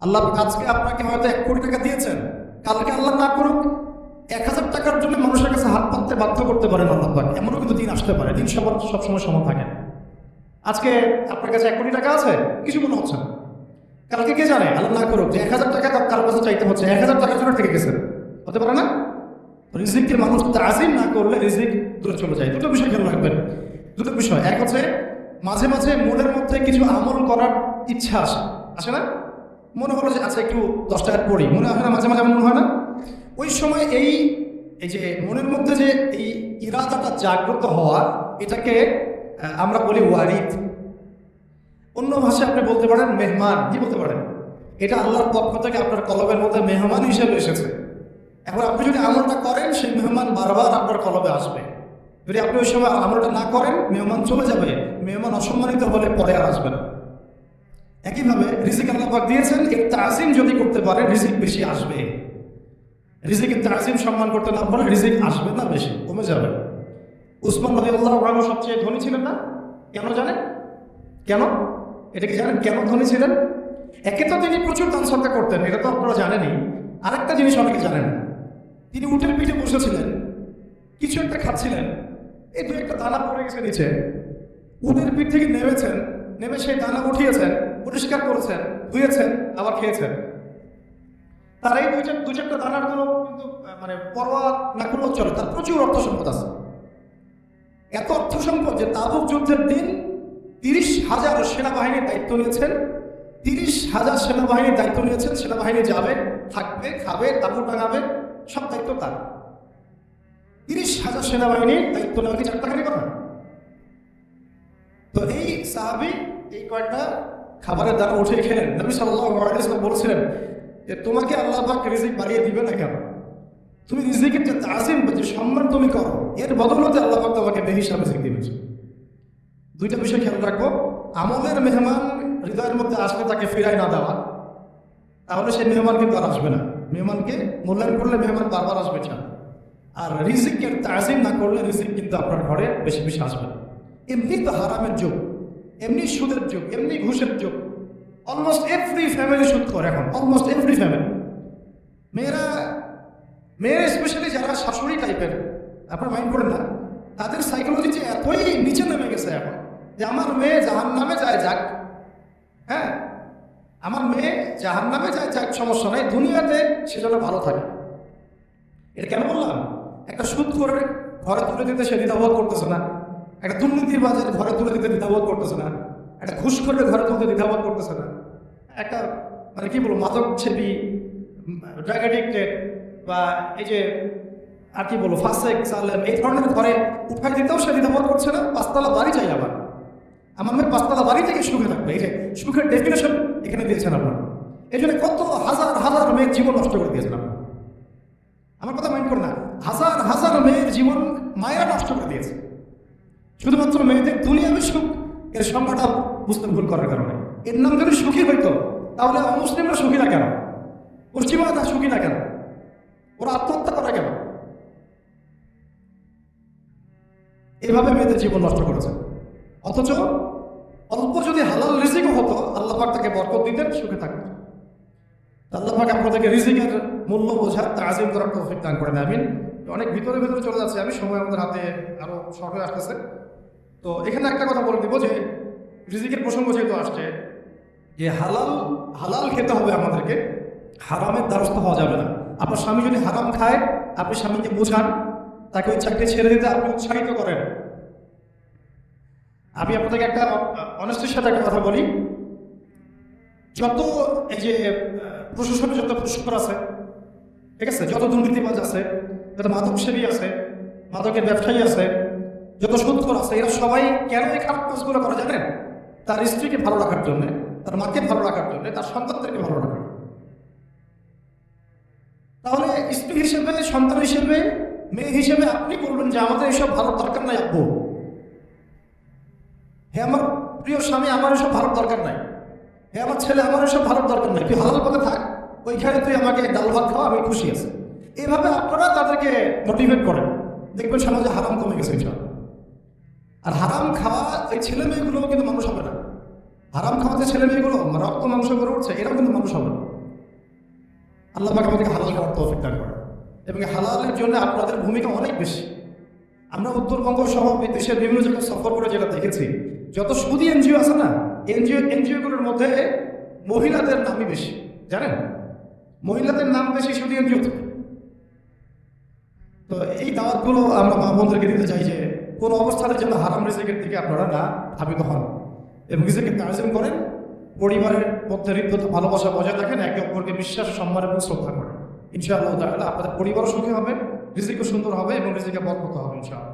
আল্লাহ আজকে আপনাকে হয়তো 1 কোটি টাকা দিয়েছেন, কালকে আল্লাহ না করুক 1000 টাকার জন্য মানুষের কাছে হাত পাততে বাধ্য করতে পারেন আল্লাহ পাক। এমনও কিন্তু দিন আসতে পারে, দিন সবসময় সমান থাকে। আজকে আপনার কাছে 1 কোটি টাকা আছে, কিছু মনে হচ্ছে না। কালকে কে জানে, আল্লাহ না করুক যে 1000 টাকা কারোর কাছে চাইতে হচ্ছে, 1000 টাকার জন্য থেকে গেছে, হতে পারে না? রিজিককে মানুষ তাজিম না করলে রিজিক দূরে চলে যায়। দুটো বিষয় খেয়াল রাখবেন, দুটো বিষয়। এক হচ্ছে মাঝে মাঝে মনের মধ্যে কিছু আমল করার ইচ্ছা আসে না? মনে হলো যে আচ্ছা একটু 10 টাকা পড়ি, মনে হয় না? মাঝে মাঝে মনে হয় না? ওই সময় এই যে মনের মধ্যে যে এই ইরাদাটা জাগ্রত হওয়া, এটাকে আমরা বলি ওয়ারিদ। অন্য ভাষায় আপনি বলতে পারেন মেহমান। কি বলতে পারেন? এটা আল্লাহর পক্ষ থেকে আপনার কলবের মধ্যে মেহমান হিসেবে এসেছে। এখন আপনি যদি আমলটা করেন, সেই মেহমান বারবার আপনার কলবে আসবে। যদি আপনি ওই সময় আমলটা না করেন, মেহমান চলে যাবে, মেহমান অসম্মানিত হলে পরে আর আসবে না। একইভাবে রিজিক আল্লাহ পাক দিয়েছেন, এর তাজিম যদি করতে পারে রিজিক বেশি আসবে। রিজিকের তাজিম সম্মান করতে না পারলে রিজিক আসবে না, বেশি কমে যাবে। উসমান রাদিয়াল্লাহু আনহু সবচেয়ে ধনী ছিলেন না? কেন জানেন? কেন? এটা কি জানেন কেন ধনী ছিলেন? একে তো তিনি প্রচুর দান সদকা করতেন, এটা তো আপনারা জানেনই। আরেকটা জিনিস অনেকে জানেন, তিনি উটের পিঠে বসেছিলেন, কিছু একটা খাচ্ছিলেন, এই 2-1টা দানা পড়ে গেছে নিচে। উটের পিঠ থেকে নেমেছেন, নেমে সেই দানা উঠিয়েছেন, পরিষ্কার করেছেন, ধুয়েছেন, আবার খেয়েছেন। তার এই 2-4টা দানার কোনো কিন্তু মানে পরোয়া না করলেও চলে। তার প্রচুর অর্থ সম্পদ আছে, এত অর্থ সম্পদ যে তাবুক যুদ্ধের দিন 30,000 সেনাবাহিনীর দায়িত্ব নিয়েছেন। 30,000 সেনাবাহিনীর দায়িত্ব নিয়েছেন। সেনাবাহিনী যাবে, থাকবে, খাবে, তাবু টাঙাবে, সব দায়িত্ব তার। 30,000 সেনাবাহিনীর দায়িত্ব নেওয়া কি চারটাখানি কথা? তো এই সাহাবী এই কয়েকটা খাবারের দ্বারা উঠে খেলেন। নবী সাল্লাল্লাহু আলাইহি ওয়াসাল্লাম বলছিলেন যে তোমাকে আল্লাহ পাক রিজিক বাড়িয়ে দিবে না কেন? তুমি রিজিকের যে তাজিম, যে সম্মান তুমি করো, এর বদৌলতে আল্লাহ পাক তোমাকে বেহিসাব রিজিক দিবেন। দুইটা বিষয় খেয়াল রাখবো। আমলের মেহমান হৃদয়ের মধ্যে আসলে তাকে ফিরাই না দেওয়া, তাহলে সেই মেহমান কিন্তু আর আসবে না। মেহমানকে মূল্যায়ন করলে মেহমান বারবার আসবে না। আর রিজিকের তাজিম না করলে রিজিক কিন্তু আপনার ঘরে বেশি বেশি আসবে না। এমনি তো হারামের যুগ, এমনি সুদের যুগ, এমনি ঘুষের যুগ। অলমোস্ট এভরি ফ্যামিলি সুদ করে এখন, অলমোস্ট এভরি ফ্যামিলি। মেয়েরা স্পেশালি যারা শাশুড়ি টাইপের, আপনার মাইন্ড করেন না, তাদের সাইকোলজি যে এতই নিচে নেমে গেছে এখন যে আমার মেয়ে জাহান্নামে যায় যাক, হ্যাঁ আমার মেয়ে জাহান্নামে যায় যাক, সমস্যা নাই, দুনিয়াতে সে যেন ভালো থাকে। এটা কেন বললাম? একটা সুদ করে ঘরে তুলে দিতে সে দ্বিধাবোধ করতেছে না, একটা দুর্নীতির বাজারে ঘরে তুলে দিতে দ্বিধাবোধ করতেছে না, একটা ঘুষ করে ঘরে তুলতে দ্বিধাবোধ করতেছে না, একটা মানে কি বলবো মাদক সেবী, ড্রাগ অ্যাডিক্টেড বা এই যে আর কি বলবো ফাসেক সালেম, এই ধরনের ঘরে উঠাই দিতেও সে দ্বিধাবোধ করছে না। 5তলা বাড়ি চাই আমার মেয়ে 5তলা বাড়ি থেকে সুখে থাকবে। এই যে সুখের ডেফিনেশন এখানে দিয়েছেন আপনারা। এই জন্য কত হাজার হাজার মেয়ের জীবন নষ্ট করে দিয়েছেন আপনারা। আমার কথা মাইন্ড করে না, হাজার হাজার মেয়ের জীবন মায়েরা নষ্ট করে দিয়েছে শুধুমাত্র মেয়েদের দুনিয়াবী সুখ এর সংখ্যাটা বুঝতে ভুল করার কারণে। এর নাম যদি সুখী হইতো তাহলে অমুসলিমরা সুখী না কেন? পশ্চিমারা সুখী না কেন? ওরা আত্মহত্যা করা কেন? এভাবে মেয়েদের জীবন নষ্ট করেছে। অথচ অল্প যদি হালাল রিজিকও হতো, আল্লাহ পাক তাকে বরকত দিতেন, সুখে থাকতেন। আল্লাহ পাক আপনাদেরকে রিজিকের মূল্য বোঝার, তাজিম করার তৌফিক দান করেন, আমিন। অনেক ভিতরে ভিতরে চলে যাচ্ছে আমি, সময় আমাদের হাতে আরো শর্ট হয়ে আসতেছে। তো এখানে একটা কথা বলে দিব যে রিজিকের প্রসঙ্গ যেহেতু আসছে, যে হালাল খেতে হবে আমাদেরকে, হারামের দ্বারস্থ হওয়া যাবে না। আপনার স্বামী যদি হারাম খায়, আপনি স্বামীকে বোঝান, তাকে ওই চাকরি ছেড়ে দিতে আপনি উৎসাহিত করেন। আমি আপনাদেরকে একটা অনেস্টির সাথে একটা কথা বলি, যত এই যে প্রশাসনের যত পুষ্কর আছে, ঠিক আছে, যত দুর্নীতিবাজ আছে, যত মাদক সেবী আছে, মাদকের ব্যবসায়ী আছে, যত সুদখোর আছে, এরা সবাই কেন এই খারাপ কাজগুলো করে জানেন? তার স্ত্রীকে ভালো রাখার জন্য, তার মাকে ভালো রাখার জন্য, তার সন্তানদেরকে ভালো রাখার জন্য। তাহলে স্ত্রী হিসেবে, সন্তান হিসেবে, মেয়ে হিসেবে আপনি বলবেন যে আমাদের এইসব ভালো দরকার নাই আব্বু, হে আমার প্রিয় স্বামী, আমার এসব ভালো দরকার নাই, হে আমার ছেলে, আমার এসব ভালো দরকার নাই, তুই হালাল পথে থাক, ওইখানে তুই আমাকে ডাল ভাত খাওয়া, আমি খুশি আছি। এইভাবে আপনারা তাদেরকে মোটিভেট করেন, দেখবেন সমাজে হারাম কমে গেছে এইসব। আর হারাম খাওয়া এই ছেলে মেয়েগুলো কিন্তু মানুষ হবে না। হারাম খাওয়াতে ছেলে মেয়েগুলো রক্ত মাংস করে উঠছে, এরাও কিন্তু মানুষ হবে না। আল্লাহ পাক আমাদেরকে হালাল খাওয়ার তৌফিক দান করে এবং এই হালালের জন্য আপনাদের ভূমিকা অনেক বেশি। আমরা উত্তরবঙ্গ সহ দেশের বিভিন্ন জায়গায় সফর করে যেটা দেখেছি, যত সুদী এনজিও আছে না, এনজিওগুলোর মধ্যে মহিলাদের নামই বেশি, জানেন? মহিলাদের নাম বেশি সুদী এনজিও। তো এই দাওয়াতগুলো আমরা মা বোনদেরকে দিতে চাই যে কোনো অবস্থাতে যেন হারাম রিজিকের দিকে আপনারা না ধাবিত হন এবং রিজিকের তাজিম করেন, পরিবারের মধ্যে হৃদ্যতা ভালোবাসা বজায় রাখেন, একে অপরকে বিশ্বাস, সম্মান এবং শ্রদ্ধা করেন। ইনশাআল্লাহ তাআলা আপনাদের পরিবারও সুখী হবে, রিজিকও সুন্দর হবে এবং রিজিকে বরকত হবে ইনশাআল্লাহ।